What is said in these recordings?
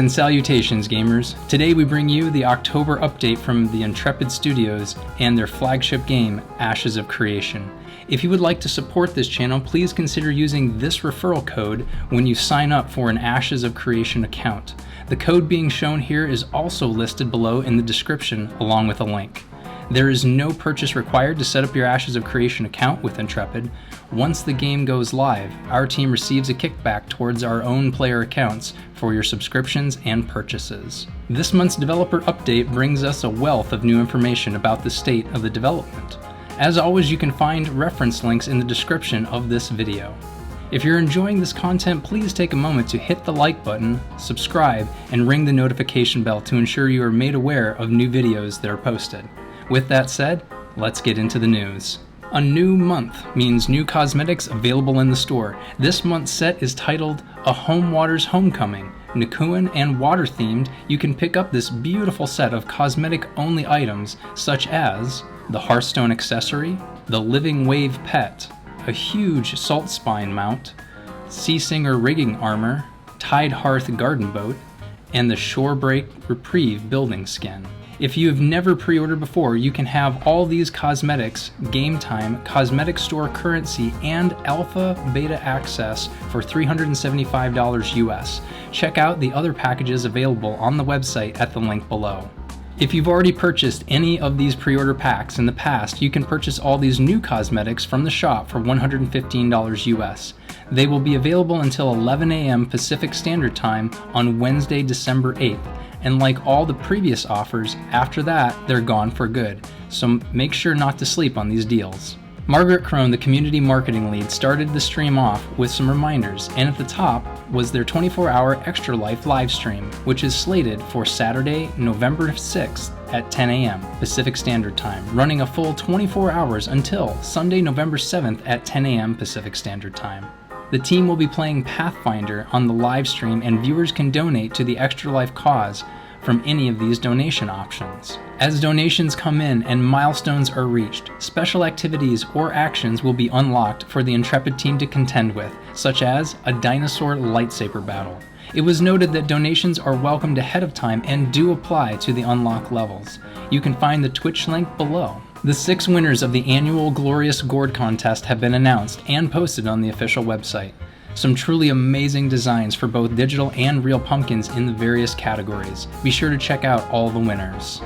And salutations, gamers. Today we bring you the October update from the Intrepid Studios and their flagship game, Ashes of Creation. If you would like to support this channel, please consider using this referral code when you sign up for an Ashes of Creation account. The code being shown here is also listed below in the description along with a link. There is no purchase required to set up your Ashes of Creation account with Intrepid. Once the game goes live, our team receives a kickback towards our own player accounts for your subscriptions and purchases. This month's developer update brings us a wealth of new information about the state of the development. As always, you can find reference links in the description of this video. If you're enjoying this content, please take a moment to hit the like button, subscribe, and ring the notification bell to ensure you are made aware of new videos that are posted. With that said, let's get into the news. A new month means new cosmetics available in the store. This month's set is titled A Home Waters Homecoming. Nikuin and water themed, you can pick up this beautiful set of cosmetic only items such as the Hearthstone accessory, the Living Wave pet, a huge salt spine mount, Sea Singer rigging armor, Tide Hearth garden boat, and the Shorebreak Reprieve building skin. If you have never pre-ordered before, you can have all these cosmetics, game time, cosmetic store currency, and alpha beta access for $375 US. Check out the other packages available on the website at the link below. If you've already purchased any of these pre-order packs in the past, you can purchase all these new cosmetics from the shop for $115 US. They will be available until 11 a.m. Pacific Standard Time on Wednesday, December 8th. And like all the previous offers, after that, they're gone for good. So make sure not to sleep on these deals. Margaret Crone, the community marketing lead, started the stream off with some reminders, and at the top was their 24-hour Extra Life live stream, which is slated for Saturday, November 6th at 10 a.m. Pacific Standard Time, running a full 24 hours until Sunday, November 7th at 10 a.m. Pacific Standard Time. The team will be playing Pathfinder on the live stream, and viewers can donate to the Extra Life cause from any of these donation options. As donations come in and milestones are reached, special activities or actions will be unlocked for the Intrepid team to contend with, such as a dinosaur lightsaber battle. It was noted that donations are welcomed ahead of time and do apply to the unlock levels. You can find the Twitch link below. The 6 winners of the annual Glorious GOURD contest have been announced and posted on the official website. Some truly amazing designs for both digital and real pumpkins in the various categories. Be sure to check out all the winners.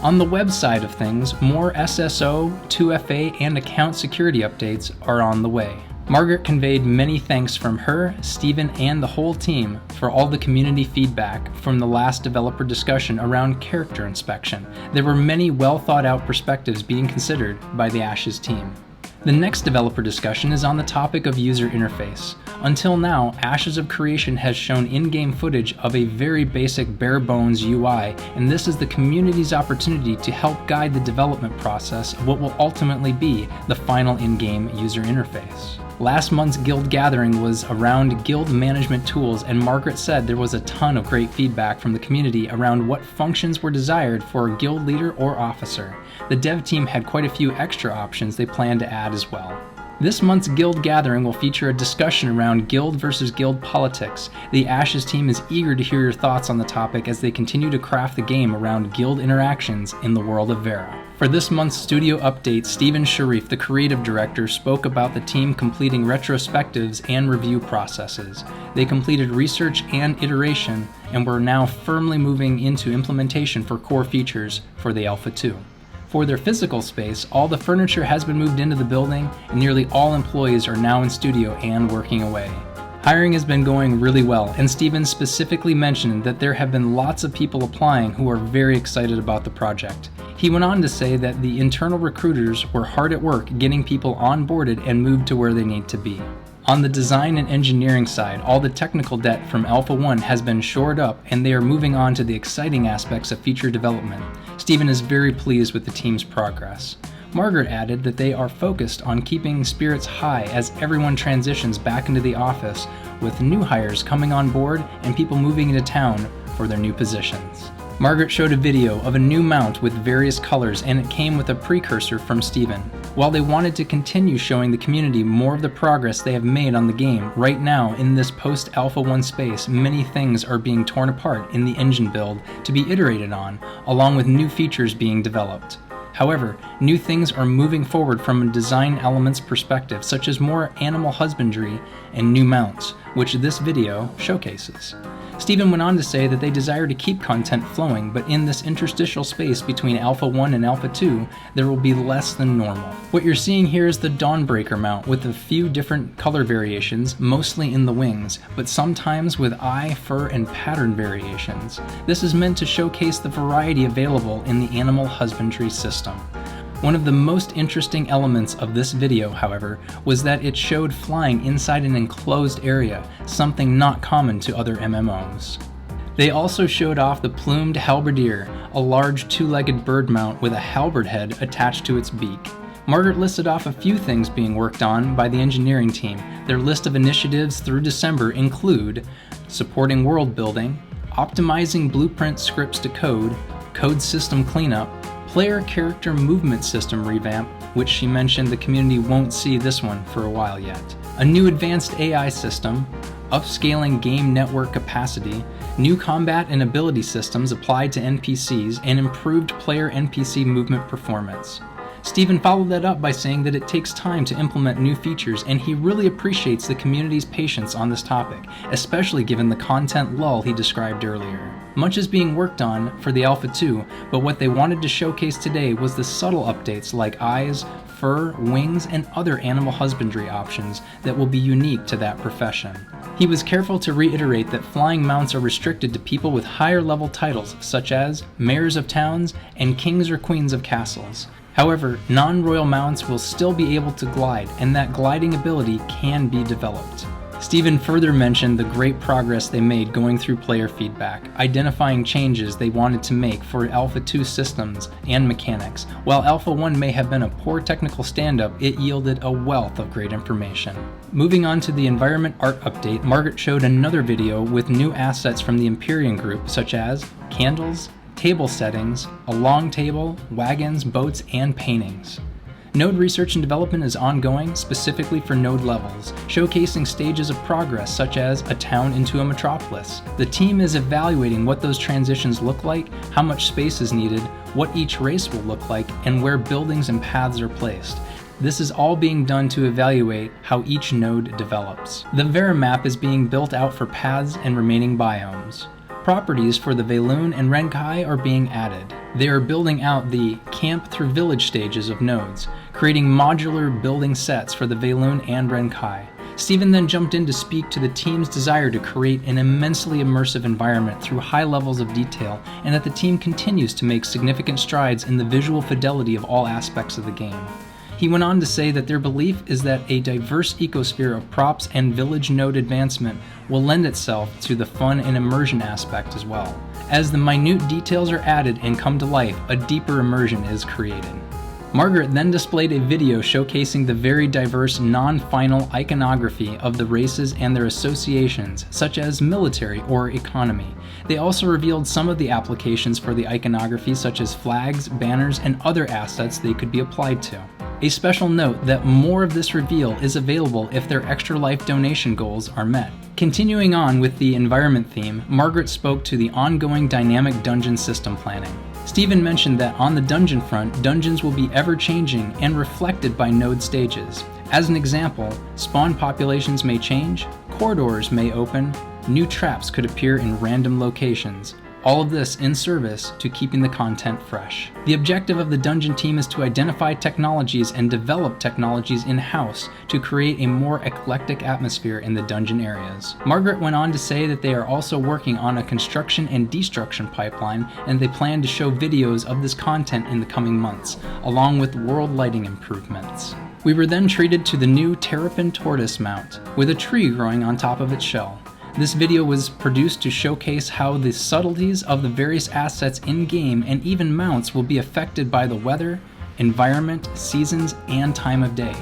On the web side of things, more SSO, 2FA, and account security updates are on the way. Margaret conveyed many thanks from her, Stephen, and the whole team for all the community feedback from the last developer discussion around character inspection. There were many well thought out perspectives being considered by the Ashes team. The next developer discussion is on the topic of user interface. Until now, Ashes of Creation has shown in-game footage of a very basic bare-bones UI, and this is the community's opportunity to help guide the development process of what will ultimately be the final in-game user interface. Last month's guild gathering was around guild management tools, and Margaret said there was a ton of great feedback from the community around what functions were desired for a guild leader or officer. The dev team had quite a few extra options they plan to add as well. This month's guild gathering will feature a discussion around guild versus guild politics. The Ashes team is eager to hear your thoughts on the topic as they continue to craft the game around guild interactions in the world of Vera. For this month's studio update, Stephen Sharif, the creative director, spoke about the team completing retrospectives and review processes. They completed research and iteration and were now firmly moving into implementation for core features for the Alpha 2. For their physical space, all the furniture has been moved into the building, and nearly all employees are now in studio and working away. Hiring has been going really well, and Steven specifically mentioned that there have been lots of people applying who are very excited about the project. He went on to say that the internal recruiters were hard at work getting people onboarded and moved to where they need to be. On the design and engineering side, all the technical debt from Alpha 1 has been shored up, and they are moving on to the exciting aspects of feature development. Stephen is very pleased with the team's progress. Margaret added that they are focused on keeping spirits high as everyone transitions back into the office, with new hires coming on board and people moving into town for their new positions. Margaret showed a video of a new mount with various colors, and it came with a precursor from Stephen. While they wanted to continue showing the community more of the progress they have made on the game, right now in this post-Alpha 1 space, many things are being torn apart in the engine build to be iterated on, along with new features being developed. However, new things are moving forward from a design elements perspective, such as more animal husbandry and new mounts, which this video showcases. Steven went on to say that they desire to keep content flowing, but in this interstitial space between Alpha 1 and Alpha 2, there will be less than normal. What you're seeing here is the Dawnbreaker mount with a few different color variations, mostly in the wings, but sometimes with eye, fur, and pattern variations. This is meant to showcase the variety available in the animal husbandry system. One of the most interesting elements of this video, however, was that it showed flying inside an enclosed area, something not common to other MMOs. They also showed off the plumed halberdier, a large two-legged bird mount with a halberd head attached to its beak. Margaret listed off a few things being worked on by the engineering team. Their list of initiatives through December include supporting world building, optimizing blueprint scripts to code, code system cleanup, player character movement system revamp, which she mentioned the community won't see this one for a while yet, a new advanced AI system, upscaling game network capacity, new combat and ability systems applied to NPCs, and improved player NPC movement performance. Steven followed that up by saying that it takes time to implement new features, and he really appreciates the community's patience on this topic, especially given the content lull he described earlier. Much is being worked on for the Alpha 2, but what they wanted to showcase today was the subtle updates like eyes, fur, wings, and other animal husbandry options that will be unique to that profession. He was careful to reiterate that flying mounts are restricted to people with higher level titles such as mayors of towns and kings or queens of castles. However, non-royal mounts will still be able to glide, and that gliding ability can be developed. Steven further mentioned the great progress they made going through player feedback, identifying changes they wanted to make for Alpha 2 systems and mechanics. While Alpha 1 may have been a poor technical stand-up, it yielded a wealth of great information. Moving on to the environment art update, Margaret showed another video with new assets from the Empyrean group, such as candles, table settings, a long table, wagons, boats, and paintings. Node research and development is ongoing, specifically for node levels, showcasing stages of progress such as a town into a metropolis. The team is evaluating what those transitions look like, how much space is needed, what each race will look like, and where buildings and paths are placed. This is all being done to evaluate how each node develops. The Vera map is being built out for paths and remaining biomes. Properties for the Veilun and Renkai are being added. They are building out the camp through village stages of nodes, creating modular building sets for the Veilun and Renkai. Steven then jumped in to speak to the team's desire to create an immensely immersive environment through high levels of detail, and that the team continues to make significant strides in the visual fidelity of all aspects of the game. He went on to say that their belief is that a diverse ecosphere of props and village node advancement will lend itself to the fun and immersion aspect as well. As the minute details are added and come to life, a deeper immersion is created. Margaret then displayed a video showcasing the very diverse non-final iconography of the races and their associations, such as military or economy. They also revealed some of the applications for the iconography, such as flags, banners, and other assets they could be applied to. A special note that more of this reveal is available if their Extra Life donation goals are met. Continuing on with the environment theme, Margaret spoke to the ongoing dynamic dungeon system planning. Steven mentioned that on the dungeon front, dungeons will be ever-changing and reflected by node stages. As an example, spawn populations may change, corridors may open, new traps could appear in random locations. All of this in service to keeping the content fresh. The objective of the dungeon team is to identify technologies and develop technologies in-house to create a more eclectic atmosphere in the dungeon areas. Margaret went on to say that they are also working on a construction and destruction pipeline, and they plan to show videos of this content in the coming months, along with world lighting improvements. We were then treated to the new Terrapin tortoise mount, with a tree growing on top of its shell. This video was produced to showcase how the subtleties of the various assets in-game and even mounts will be affected by the weather, environment, seasons, and time of day.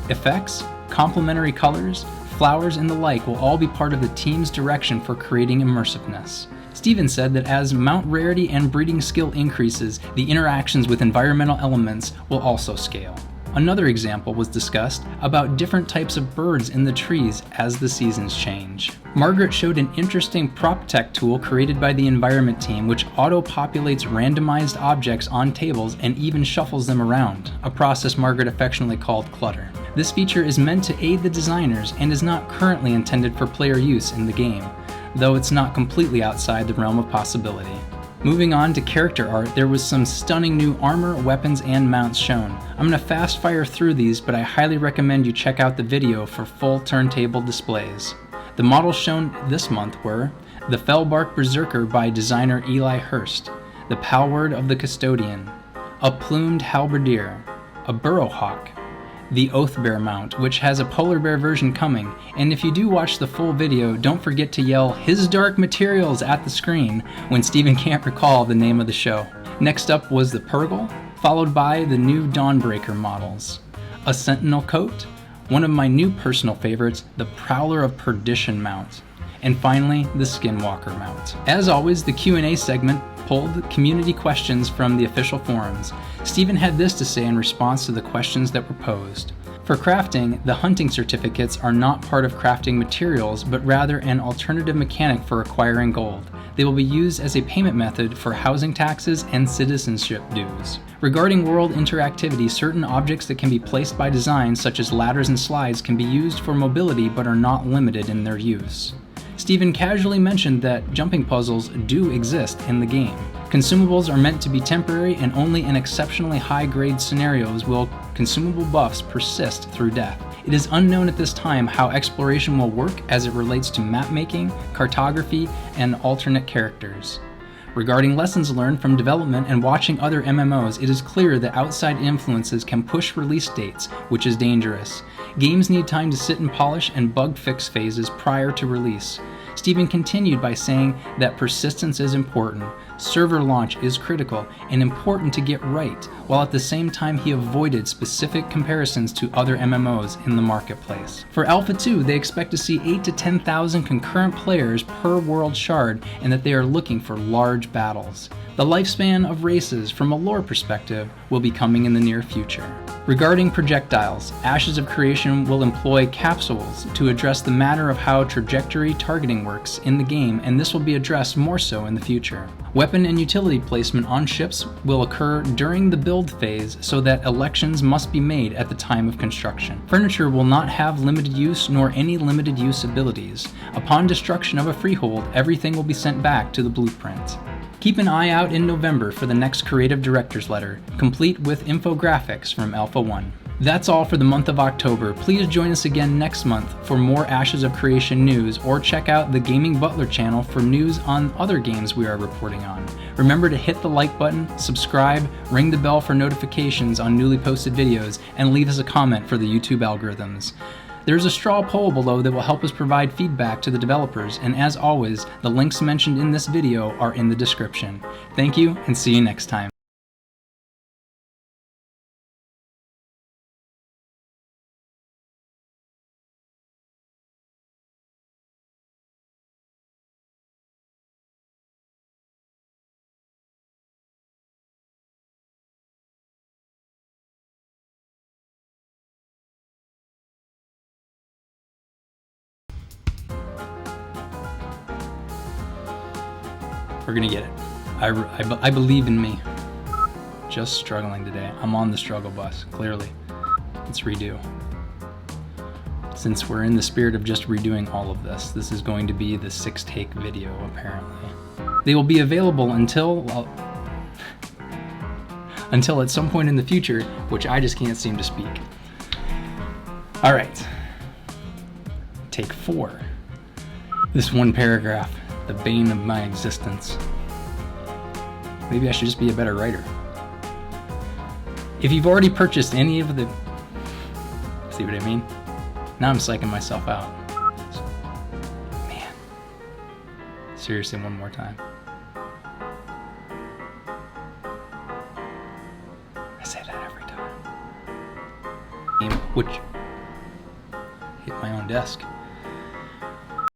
Effects, complementary colors, flowers, and the like will all be part of the team's direction for creating immersiveness. Steven said that as mount rarity and breeding skill increases, the interactions with environmental elements will also scale. Another example was discussed about different types of birds in the trees as the seasons change. Margaret showed an interesting prop tech tool created by the environment team which auto-populates randomized objects on tables and even shuffles them around, a process Margaret affectionately called clutter. This feature is meant to aid the designers and is not currently intended for player use in the game, though it's not completely outside the realm of possibility. Moving on to character art, there was some stunning new armor, weapons, and mounts shown. I'm going to fast fire through these, but I highly recommend you check out the video for full turntable displays. The models shown this month were the Fellbark Berserker by designer Eli Hurst, the Palward of the Custodian, a Plumed Halberdier, a Burrowhawk, the Oathbear mount, which has a polar bear version coming, and if you do watch the full video, don't forget to yell "His Dark Materials" at the screen when Steven can't recall the name of the show. Next up was the Purgle, followed by the new Dawnbreaker models, a Sentinel coat, one of my new personal favorites, the Prowler of Perdition mount, and finally the Skinwalker mount. As always, the Q&A segment pulled community questions from the official forums. Steven had this to say in response to the questions that were posed. For crafting, the hunting certificates are not part of crafting materials, but rather an alternative mechanic for acquiring gold. They will be used as a payment method for housing taxes and citizenship dues. Regarding world interactivity, certain objects that can be placed by design, such as ladders and slides, can be used for mobility but are not limited in their use. Steven casually mentioned that jumping puzzles do exist in the game. Consumables are meant to be temporary, and only in exceptionally high-grade scenarios will consumable buffs persist through death. It is unknown at this time how exploration will work as it relates to map making, cartography, and alternate characters. Regarding lessons learned from development and watching other MMOs, it is clear that outside influences can push release dates, which is dangerous. Games need time to sit and polish and bug fix phases prior to release. Steven continued by saying that persistence is important, server launch is critical and important to get right, while at the same time he avoided specific comparisons to other MMOs in the marketplace. For Alpha 2, they expect to see 8,000 to 10,000 concurrent players per world shard and that they are looking for large battles. The lifespan of races from a lore perspective will be coming in the near future. Regarding projectiles, Ashes of Creation will employ capsules to address the matter of how trajectory targeting works in the game, and this will be addressed more so in the future. Weapon and utility placement on ships will occur during the build phase so that elections must be made at the time of construction. Furniture will not have limited use nor any limited use abilities. Upon destruction of a freehold, everything will be sent back to the blueprint. Keep an eye out in November for the next Creative Director's Letter, complete with infographics from Alpha 1. That's all for the month of October. Please join us again next month for more Ashes of Creation news, or check out the Gaming Butler channel for news on other games we are reporting on. Remember to hit the like button, subscribe, ring the bell for notifications on newly posted videos, and leave us a comment for the YouTube algorithms. There's a straw poll below that will help us provide feedback to the developers, and as always, the links mentioned in this video are in the description. Thank you, and see you next time. We're gonna get it. I believe in me. Just struggling today. I'm on the struggle bus, clearly. Let's redo. Since we're in the spirit of just redoing all of this, this is going to be the 6-take video, apparently. They will be available until, well, until at some point in the future, which I just can't seem to speak. All right. Take 4. This one paragraph. The bane of my existence. Maybe I should just be a better writer. If you've already purchased any of the... See what I mean? Now I'm psyching myself out. Man. Seriously, one more time. I say that every time. Which... hit my own desk.